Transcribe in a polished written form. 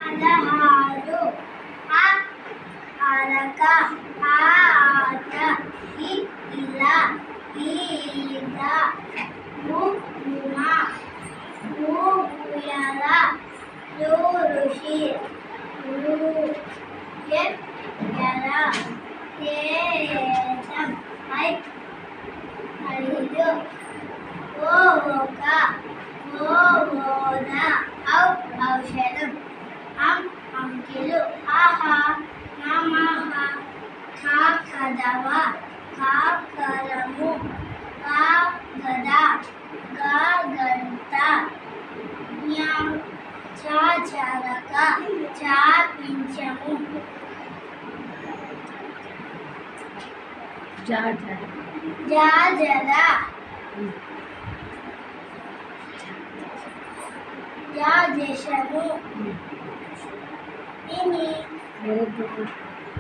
16 అ అరక ఆ ఆట ఇ ఇలా ఈ ఈత ఉ ఉమ ఊ ఉయ్యాల ఋ ఋషి ఋ ఎ ఎల ఏ ఏతం ఐ ఐదు ఓ ఒక ఓ ఓద ఔ ఔషధం అం అంకెలు ఆహా నమః ఖ ఖదవ ఖ కలము గా గద గ గంట జ్ఞ చ చరక చ పింఛము జ జద జ దేశము ఇని